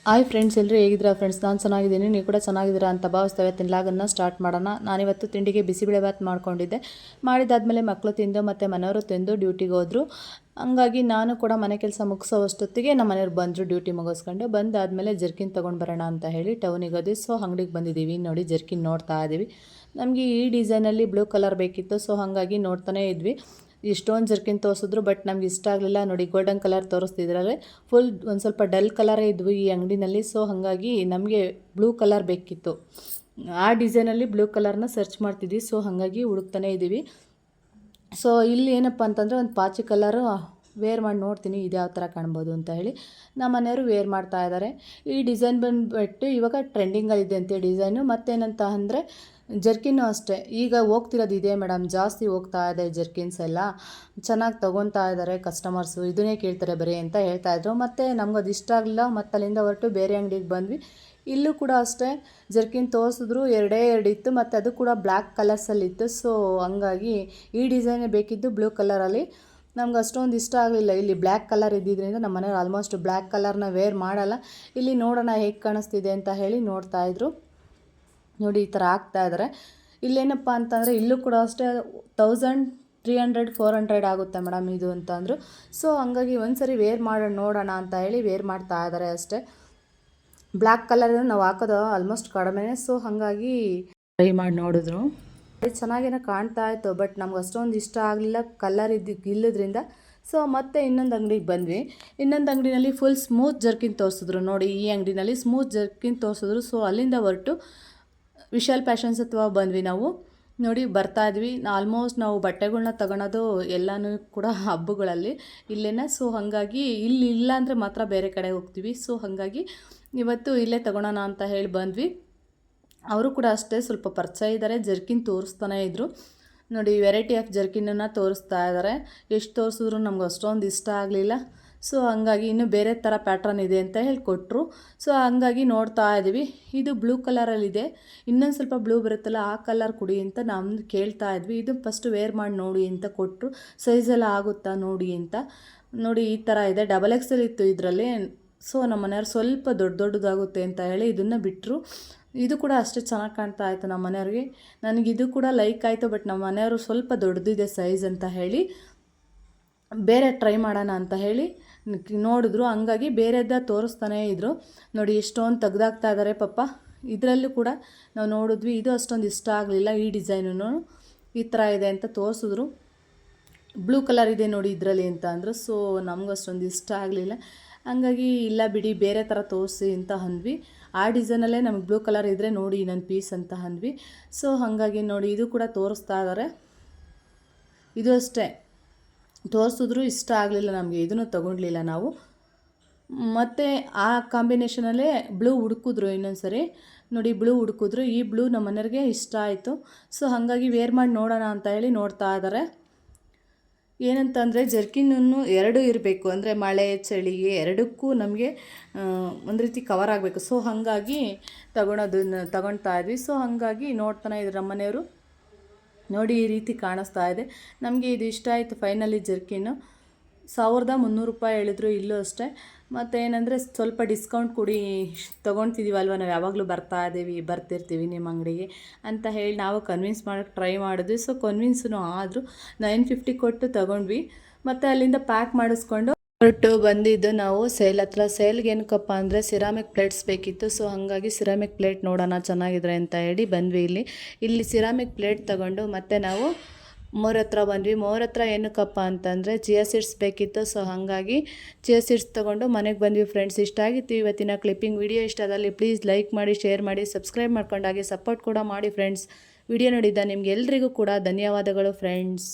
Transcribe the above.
Hi friends, ಎಲ್ಲರೂ ಹೇಗಿದ್ದೀರಾ friends? ನಾನು ಚೆನ್ನಾಗಿದ್ದೀನಿ, ನೀವು ಕೂಡ ಚೆನ್ನಾಗಿದ್ದೀರಾ ಅಂತ ಭಾವಿಸ್ತೇವೆ. ತಿನ್ನಲಾಗನ್ನ ಸ್ಟಾರ್ಟ್ ಮಾಡೋಣ. ನಾನಿವತ್ತು ತಿಂಡಿಗೆ ಬಿಸಿಬೇಳೆಭಾತ್ ಮಾಡ್ಕೊಂಡಿದ್ದೆ. ಮಾಡಿದಾದ್ಮೇಲೆ ಮಕ್ಕಳು ತಿಂದು ಮತ್ತು ಮನೆಯವರು ತಿಂದು ಡ್ಯೂಟಿಗೆ ಹೋದರು. ಹಂಗಾಗಿ ನಾನು ಕೂಡ ಮನೆ ಕೆಲಸ ಮುಗಿಸೋವಷ್ಟೊತ್ತಿಗೆ ನಮ್ಮ ಮನೆಯವ್ರು ಬಂದರು. ಡ್ಯೂಟಿ ಮುಗಿಸ್ಕೊಂಡು ಬಂದಾದಮೇಲೆ ಜರ್ಕಿನ್ ತೊಗೊಂಡು ಬರೋಣ ಅಂತ ಹೇಳಿ ಟೌನಿಗೆ ಹೋದ್ವಿ. ಸೊ ಅಂಗಡಿಗೆ ಬಂದಿದ್ದೀವಿ. ನೋಡಿ, ಜರ್ಕಿನ್ ನೋಡ್ತಾ ಇದ್ದೀವಿ. ನಮಗೆ ಈ ಡಿಸೈನಲ್ಲಿ ಬ್ಲೂ ಕಲರ್ ಬೇಕಿತ್ತು. ಸೊ ಹಾಗಾಗಿ ನೋಡ್ತಾನೇ ಇದ್ವಿ. ಇಷ್ಟೊಂದು ಜರ್ಕಿನ್ ತೋರಿಸಿದ್ರು, ಬಟ್ ನಮ್ಗೆ ಇಷ್ಟ ಆಗಲಿಲ್ಲ. ನೋಡಿ, ಗೋಲ್ಡನ್ ಕಲರ್ ತೋರಿಸ್ತಿದ್ರಲ್ಲಿ ಫುಲ್ ಒಂದು ಸ್ವಲ್ಪ ಡಲ್ ಕಲರೇ ಇದ್ವು ಈ ಅಂಗಡಿನಲ್ಲಿ. ಸೊ ಹಾಗಾಗಿ ನಮಗೆ ಬ್ಲೂ ಕಲರ್ ಬೇಕಿತ್ತು. ಆ ಡಿಸೈನಲ್ಲಿ ಬ್ಲೂ ಕಲರ್ನ ಸರ್ಚ್ ಮಾಡ್ತಿದ್ವಿ. ಸೊ ಹಾಗಾಗಿ ಹುಡುಕ್ತಾನೆ ಇದ್ದೀವಿ. ಸೊ ಇಲ್ಲಿ ಏನಪ್ಪ ಅಂತಂದರೆ ಒಂದು ಪಾಚಿ ಕಲರು ವೇರ್ ಮಾಡಿ ನೋಡ್ತೀನಿ ಇದು ಯಾವ ಥರ ಕಾಣ್ಬೋದು ಅಂತ ಹೇಳಿ ನಮ್ಮ ಮನೆಯವರು ವೇರ್ ಮಾಡ್ತಾ ಇದ್ದಾರೆ. ಈ ಡಿಸೈನ್ ಬಂದುಬಿಟ್ಟು ಇವಾಗ ಟ್ರೆಂಡಿಂಗಲ್ಲಿದೆ ಅಂತೆ ಡಿಸೈನು. ಮತ್ತೇನಂತ ಅಂದರೆ ಜರ್ಕಿನ್ನು ಅಷ್ಟೇ ಈಗ ಹೋಗ್ತಿರೋದು ಇದೆ ಮೇಡಮ್, ಜಾಸ್ತಿ ಹೋಗ್ತಾ ಇದೆ ಜರ್ಕಿನ್ಸ್ ಎಲ್ಲ. ಚೆನ್ನಾಗಿ ತೊಗೊತಾ ಇದ್ದಾರೆ ಕಸ್ಟಮರ್ಸು, ಇದನ್ನೇ ಕೇಳ್ತಾರೆ ಬರೀ ಅಂತ ಹೇಳ್ತಾಯಿದ್ರು. ಮತ್ತು ನಮ್ಗೆ ಅದು ಇಷ್ಟ ಆಗಲಿಲ್ಲ. ಮತ್ತು ಅಲ್ಲಿಂದ ಹೊರಟು ಬೇರೆ ಅಂಗಡಿಗೆ ಬಂದ್ವಿ. ಇಲ್ಲೂ ಕೂಡ ಅಷ್ಟೇ ಜರ್ಕಿನ್ ತೋರಿಸಿದ್ರು, ಎರಡೇ ಎರಡು ಇತ್ತು. ಮತ್ತು ಅದು ಕೂಡ ಬ್ಲ್ಯಾಕ್ ಕಲರ್ಸಲ್ಲಿತ್ತು. ಸೊ ಹಂಗಾಗಿ ಈ ಡಿಸೈನೇ ಬೇಕಿದ್ದು ಬ್ಲೂ ಕಲರಲ್ಲಿ. ನಮ್ಗೆ ಅಷ್ಟೊಂದು ಇಷ್ಟ ಆಗಲಿಲ್ಲ. ಇಲ್ಲಿ ಬ್ಲ್ಯಾಕ್ ಕಲರ್ ಇದ್ದಿದ್ದರಿಂದ ನಮ್ಮ ಮನೆಯವ್ರು ಆಲ್ಮೋಸ್ಟ್ ಬ್ಲ್ಯಾಕ್ ಕಲರ್ನ ವೇರ್ ಮಾಡಲ್ಲ. ಇಲ್ಲಿ ನೋಡೋಣ ಹೇಗೆ ಕಾಣಿಸ್ತಿದೆ ಅಂತ ಹೇಳಿ ನೋಡ್ತಾಯಿದ್ರು. ನೋಡಿ, ಈ ಥರ ಹಾಕ್ತಾಯಿದ್ದಾರೆ. ಇಲ್ಲೇನಪ್ಪ ಅಂತಂದರೆ ಇಲ್ಲೂ ಕೂಡ ಅಷ್ಟೇ 1300 400 ಆಗುತ್ತೆ ಮೇಡಮ್ ಇದು ಅಂತಂದರು. ಸೊ ಹಂಗಾಗಿ ಒಂದ್ಸರಿ ವೇರ್ ಮಾಡೋಣ ನೋಡೋಣ ಅಂತ ಹೇಳಿ ವೇರ್ ಮಾಡ್ತಾ ಇದ್ದಾರೆ ಅಷ್ಟೇ. ಬ್ಲ್ಯಾಕ್ ಕಲರ್ ನಾವು ಹಾಕೋದು ಆಲ್ಮೋಸ್ಟ್ ಕಡಿಮೆ. ಸೊ ಹಾಗಾಗಿ ಟ್ರೈ ಮಾಡಿ ನೋಡಿದ್ರು. ಚೆನ್ನಾಗೇನೋ ಕಾಣ್ತಾ ಇತ್ತು, ಬಟ್ ನಮ್ಗೆ ಅಷ್ಟೊಂದು ಇಷ್ಟ ಆಗಲಿಲ್ಲ ಕಲರ್ ಇಲ್ಲದ್ರಿಂದ. ಸೊ ಮತ್ತೆ ಇನ್ನೊಂದು ಅಂಗಡಿಗೆ ಬಂದ್ವಿ. ಇನ್ನೊಂದು ಅಂಗಡಿನಲ್ಲಿ ಫುಲ್ ಸ್ಮೂತ್ ಜರ್ಕಿನ್ ತೋರಿಸಿದ್ರು. ನೋಡಿ, ಈ ಅಂಗಡಿನಲ್ಲಿ ಸ್ಮೂತ್ ಜರ್ಕಿನ್ ತೋರಿಸಿದ್ರು. ಸೊ ಅಲ್ಲಿಂದ ಹೊರಟು ವಿಶಾಲ್ ಫ್ಯಾಷನ್ಸ್ ಅಥವಾ ಬಂದ್ವಿ ನಾವು. ನೋಡಿ, ಬರ್ತಾಯಿದ್ವಿ. ಆಲ್ಮೋಸ್ಟ್ ನಾವು ಬಟ್ಟೆಗಳ್ನ ತಗೊಳೋದು ಎಲ್ಲನೂ ಕೂಡ ಹಬ್ಬಗಳಲ್ಲಿ ಇಲ್ಲೇನೆ. ಸೊ ಹಾಗಾಗಿ ಇಲ್ಲಿ ಇಲ್ಲ ಅಂದರೆ ಮಾತ್ರ ಬೇರೆ ಕಡೆ ಹೋಗ್ತೀವಿ. ಸೊ ಹಾಗಾಗಿ ಇವತ್ತು ಇಲ್ಲೇ ತಗೊಳೋಣ ಅಂತ ಹೇಳಿ ಬಂದ್ವಿ. ಅವರು ಕೂಡ ಅಷ್ಟೇ ಸ್ವಲ್ಪ ಪರಿಚಯ ಇದ್ದಾರೆ. ಜರ್ಕಿನ್ ತೋರಿಸ್ತಾನೆ ಇದ್ದರು. ನೋಡಿ, ವೆರೈಟಿ ಆಫ್ ಜರ್ಕಿನನ್ನು ತೋರಿಸ್ತಾ ಇದ್ದಾರೆ. ಎಷ್ಟು ತೋರಿಸಿದ್ರು ನಮ್ಗೆ ಅಷ್ಟೊಂದು ಇಷ್ಟ ಆಗಲಿಲ್ಲ. ಸೊ ಹಂಗಾಗಿ ಇನ್ನೂ ಬೇರೆ ಥರ ಪ್ಯಾಟ್ರನ್ ಇದೆ ಅಂತ ಹೇಳಿ ಕೊಟ್ಟರು. ಸೊ ಹಂಗಾಗಿ ನೋಡ್ತಾ ಇದ್ದೀವಿ. ಇದು ಬ್ಲೂ ಕಲರಲ್ಲಿದೆ. ಇನ್ನೊಂದು ಸ್ವಲ್ಪ ಬ್ಲೂ ಬರುತ್ತಲ್ಲ, ಆ ಕಲರ್ ಕೊಡಿ ಅಂತ ನಮ್ದು ಕೇಳ್ತಾ ಇದ್ವಿ. ಇದು ಫಸ್ಟ್ ವೇರ್ ಮಾಡಿ ನೋಡಿ ಅಂತ ಕೊಟ್ಟರು. ಸೈಜೆಲ್ಲ ಆಗುತ್ತಾ ನೋಡಿ ಅಂತ. ನೋಡಿ, ಈ ಥರ ಇದೆ. XXL ಇತ್ತು ಇದರಲ್ಲಿ. ಸೊ ನಮ್ಮ ಮನೆಯವ್ರು ಸ್ವಲ್ಪ ದೊಡ್ಡದಾಗುತ್ತೆ ಅಂತ ಹೇಳಿ ಇದನ್ನು ಬಿಟ್ಟರು. ಇದು ಕೂಡ ಅಷ್ಟೇ ಚೆನ್ನಾಗಿ ಕಾಣ್ತಾ ಇತ್ತು ನಮ್ಮ ಮನೆಯವ್ರಿಗೆ. ನನಗಿದು ಕೂಡ ಲೈಕ್ ಆಯಿತು. ಬಟ್ ನಮ್ಮ ಮನೆಯವರು ಸ್ವಲ್ಪ ದೊಡ್ಡದಿದೆ ಸೈಜ್ ಅಂತ ಹೇಳಿ ಬೇರೆ ಟ್ರೈ ಮಾಡೋಣ ಅಂತ ಹೇಳಿ ನೋಡಿದ್ರು. ಹಂಗಾಗಿ ಬೇರೆದ ತೋರಿಸ್ತಾನೇ ಇದ್ದರು. ನೋಡಿ, ಎಷ್ಟೊಂದು ತೆಗ್ದಾಕ್ತಾ ಇದ್ದಾರೆ ಪಾಪ. ಇದರಲ್ಲೂ ಕೂಡ ನಾವು ನೋಡಿದ್ವಿ. ಇದು ಅಷ್ಟೊಂದು ಇಷ್ಟ ಆಗಲಿಲ್ಲ. ಈ ಡಿಸೈನು ಈ ಥರ ಇದೆ ಅಂತ ತೋರಿಸಿದ್ರು. ಬ್ಲೂ ಕಲರ್ ಇದೆ ನೋಡಿ ಇದರಲ್ಲಿ ಅಂತ ಅಂದರು. ಸೊ ನಮಗೂ ಅಷ್ಟೊಂದು ಇಷ್ಟ ಆಗಲಿಲ್ಲ. ಹಂಗಾಗಿ ಇಲ್ಲ ಬಿಡಿ, ಬೇರೆ ಥರ ತೋರಿಸಿ ಅಂತ ಅಂದ್ವಿ. ಆ ಡಿಸೈನಲ್ಲೇ ನಮಗೆ ಬ್ಲೂ ಕಲರ್ ಇದ್ದರೆ ನೋಡಿ ಇನ್ನೊಂದು ಪೀಸ್ ಅಂತ ಅಂದ್ವಿ. ಸೊ ಹಾಗಾಗಿ ನೋಡಿ, ಇದು ಕೂಡ ತೋರಿಸ್ತಾ ಇದ್ದಾರೆ. ಇದು ಅಷ್ಟೇ ತೋರಿಸಿದ್ರು ಇಷ್ಟ ಆಗಲಿಲ್ಲ ನಮಗೆ. ಇದನ್ನು ತೊಗೊಂಡ್ಲಿಲ್ಲ ನಾವು. ಮತ್ತು ಆ ಕಾಂಬಿನೇಷನಲ್ಲೇ ಬ್ಲೂ ಹುಡುಕಿದ್ರು ಇನ್ನೊಂದು ಸರಿ. ನೋಡಿ, ಬ್ಲೂ ಹುಡುಕಿದ್ರು. ಈ ಬ್ಲೂ ನಮ್ಮ ಮನೆಯವ್ರಿಗೆ ಇಷ್ಟ ಆಯಿತು. ಸೊ ಹಾಗಾಗಿ ವೇರ್ ಮಾಡಿ ನೋಡೋಣ ಅಂತ ಹೇಳಿ ನೋಡ್ತಾ ಇದ್ದಾರೆ. ಏನಂತಂದರೆ ಜರ್ಕಿನ್ನು ಎರಡು ಇರಬೇಕು. ಅಂದರೆ ಮಳೆ ಚಳಿಗೆ ಎರಡಕ್ಕೂ ನಮಗೆ ಒಂದು ರೀತಿ ಕವರ್ ಆಗಬೇಕು. ಸೊ ಹಾಗಾಗಿ ತಗೊಳ್ತಾ ಇದ್ವಿ. ಸೊ ಹಾಗಾಗಿ ನೋಡ್ತಾನೆ ಇದ್ರು ನಮ್ಮ ಮನೆಯವರು. ನೋಡಿ, ಈ ರೀತಿ ಕಾಣಿಸ್ತಾ ಇದೆ. ನಮಗೆ ಇದು ಇಷ್ಟ ಆಯಿತು. ಫೈನಲಿ ಜರ್ಕಿನ್ನು 1300 ರೂಪಾಯಿ ಹೇಳಿದ್ರು. ಇಲ್ಲೂ ಅಷ್ಟೇ. ಮತ್ತು ಏನಂದರೆ ಸ್ವಲ್ಪ ಡಿಸ್ಕೌಂಟ್ ಕೊಡಿ, ತೊಗೊಳ್ತಿದ್ದೀವಲ್ವ ನಾವು, ಯಾವಾಗಲೂ ಬರ್ತಿರ್ತೀವಿ ನಿಮ್ಮ ಅಂಗಡಿಗೆ ಅಂತ ಹೇಳಿ ನಾವು ಕನ್ವಿನ್ಸ್ ಮಾಡೋಕ್ಕೆ ಟ್ರೈ ಮಾಡಿದ್ವಿ. ಸೊ ಕನ್ವಿನ್ಸೂ ಆದರೂ 950 ಕೊಟ್ಟು ತೊಗೊಂಡ್ವಿ. ಮತ್ತು ಅಲ್ಲಿಂದ ಪ್ಯಾಕ್ ಮಾಡಿಸ್ಕೊಂಡು ಹೊರಟು ಬಂದಿದ್ದು ನಾವು ಸೇಲ್ ಹತ್ರ. ಸೇಲ್ಗೆ ಏನಕ್ಕಪ್ಪ ಅಂದರೆ ಸಿರಾಮಿಕ್ ಪ್ಲೇಟ್ಸ್ ಬೇಕಿತ್ತು. ಸೊ ಹಾಗಾಗಿ ಸಿರಾಮಿಕ್ ಪ್ಲೇಟ್ ನೋಡೋಣ ಚೆನ್ನಾಗಿದ್ರೆ ಅಂತ ಹೇಳಿ ಬಂದ್ವಿ. ಇಲ್ಲಿ ಸಿರಾಮಿಕ್ ಪ್ಲೇಟ್ ತೊಗೊಂಡು ಮತ್ತು ನಾವು ಮೋರ್ ಹತ್ರ ಬಂದ್ವಿ. ಮೋರ್ ಹತ್ರ ಏನಕ್ಕಪ್ಪ ಅಂತಂದರೆ ಚಿಯಾ ಸೀಡ್ಸ್ ಬೇಕಿತ್ತು. ಸೊ ಹಾಗಾಗಿ ಚಿಯಾ ಸೀಡ್ಸ್ ತೊಗೊಂಡು ಮನೆಗೆ ಬಂದ್ವಿ. ಫ್ರೆಂಡ್ಸ್, ಇಷ್ಟ ಆಗಿತ್ತು ಇವತ್ತಿನ ಕ್ಲಿಪ್ಪಿಂಗ್. ವಿಡಿಯೋ ಇಷ್ಟ ಆದಲ್ಲಿ ಪ್ಲೀಸ್ ಲೈಕ್ ಮಾಡಿ, ಶೇರ್ ಮಾಡಿ, ಸಬ್ಸ್ಕ್ರೈಬ್ ಮಾಡ್ಕೊಂಡಾಗೆ ಸಪೋರ್ಟ್ ಕೂಡ ಮಾಡಿ ಫ್ರೆಂಡ್ಸ್. ವಿಡಿಯೋ ನೋಡಿದ್ದ ನಿಮ್ಗೆ ಎಲ್ರಿಗೂ ಕೂಡ ಧನ್ಯವಾದಗಳು ಫ್ರೆಂಡ್ಸ್.